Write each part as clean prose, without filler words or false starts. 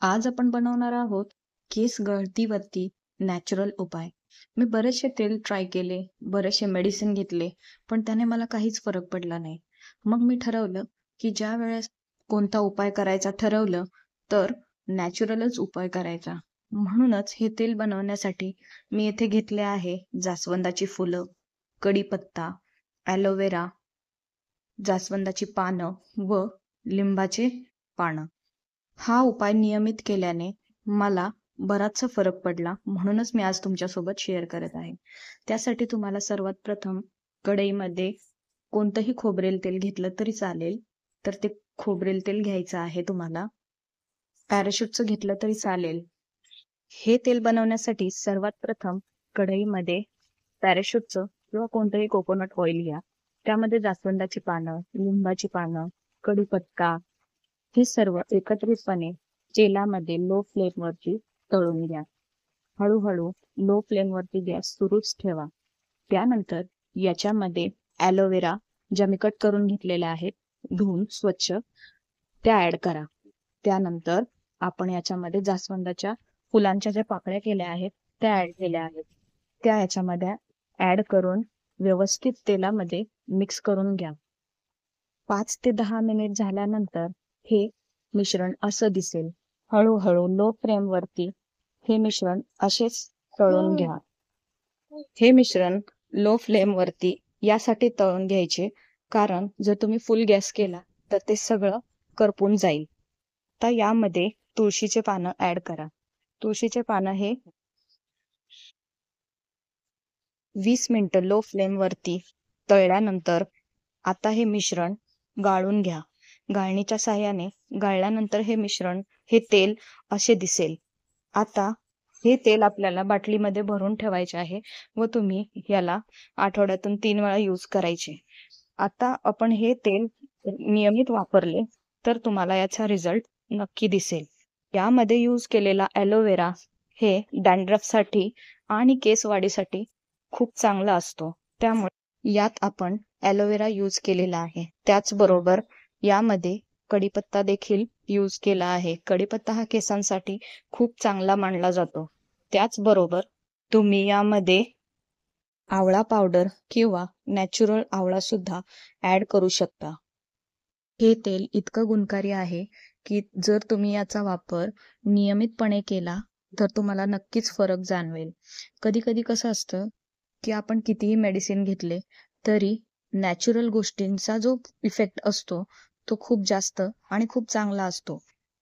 आज आपण बनवणार आहोत केस गळतीवरती नॅचरल उपाय. मी बरेचसे तेल ट्राय केले, बरेचसे मेडिसिन घेतले, पण त्याने मला काहीच फरक पडला नाही. मग मी ठरवलं की ज्या वेळेस कोणता उपाय करायचा ठरवलं तर नॅचरलच उपाय करायचा. म्हणूनच हे तेल बनवण्यासाठी मी येथे घेतले आहे जास्वंदाची फुलं, कढीपत्ता, ॲलोवेरा, जास्वंदाची पानं व लिंबाचे पानं. हा उपाय नियमित केल्याने मला बराचसा फरक पडला, म्हणूनच मी आज तुमच्यासोबत शेअर करत आहे. त्यासाठी तुम्हाला सर्वात प्रथम कढईमध्ये कोणतंही खोबरेल तेल घेतलं तरी चालेल, तर ते खोबरेल तेल घ्यायचं आहे तुम्हाला. पॅराशूटचं घेतलं तरी चालेल. हे तेल बनवण्यासाठी सर्वात प्रथम कढईमध्ये पॅराशूटचं किंवा कोणतंही कोकोनट ऑइल घ्या. त्यामध्ये जास्वंदाची पानं, लिंबाची पानं, कढीपत्ता हे सर्व एकत्रितपणे तेलामध्ये लो फ्लेमवरती तळून घ्या. हळूहळू लो फ्लेमवरती गॅस सुरूच ठेवा. त्यानंतर याच्यामध्ये ॲलोवेरा ज्या मी कट करून घेतलेल्या आहेत, धुवून स्वच्छ, त्या ॲड करा. त्यानंतर आपण याच्यामध्ये जास्वंदाच्या फुलांच्या ज्या पाकळ्या केल्या आहेत त्या ॲड केल्या आहेत. त्या याच्यामध्ये ॲड करून व्यवस्थित तेलामध्ये मिक्स करून घ्या. 5 ते 10 मिनिट झाल्यानंतर हे मिश्रण असं दिसेल. हळूहळू लो फ्लेमवरती हे मिश्रण असेच तळून घ्या. हे मिश्रण लो फ्लेमवरती यासाठी तळून घ्यायचे, कारण जर तुम्ही फुल गॅस केला तर ते सगळं करपून जाईल. तर यामध्ये तुळशीचे पानं ॲड करा. तुळशीचे पानं हे 20 मिनिटं लो फ्लेमवरती तळल्यानंतर आता हे मिश्रण गाळून घ्या. गाळणीच्या साहाय्याने गाळल्यानंतर हे मिश्रण, हे तेल असे दिसेल. आता हे तेल आपल्याला बाटलीमध्ये भरून ठेवायचे आहे व तुम्ही याला आठवड्यातून 3 वेळा यूज करायचे. आता आपण हे तेल नियमित वापरले तर तुम्हाला याचा रिझल्ट नक्की दिसेल. यामध्ये यूज केलेला ॲलोवेरा हे डॅन्ड्रफसाठी आणि केस वाढीसाठी खूप चांगला असतो. त्यामुळे यात आपण ॲलोवेरा यूज केलेला आहे. त्याचबरोबर यामध्ये कढीपत्ता देखील यूज केला आहे. कढीपत्ता हा केसांसाठी खूप चांगला मानला जातो. त्याचबरोबर तुम्ही यामध्ये आवळा पावडर किंवा नॅचरल आवळा सुद्धा ॲड करू शकता. हे तेल इतकं गुणकारी आहे की जर तुम्ही याचा वापर नियमितपणे केला तर तुम्हाला नक्कीच फरक जाणवेल. कधी कधी कसं असतं की आपण कितीही मेडिसिन घेतले तरी नॅचरल गोष्टींचा जो इफेक्ट असतो तो खूप जास्त आणि खूप चांगला असतो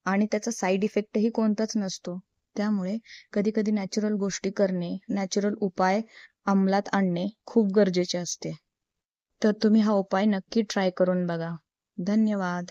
आणि त्याचा साईड इफेक्टही कोणताच नसतो. त्यामुळे कधी कधी नॅचरल गोष्टी करणे, नॅचरल उपाय अंमलात आणणे खूप गरजेचे असते. तर तुम्ही हा उपाय नक्की ट्राय करून बघा. धन्यवाद.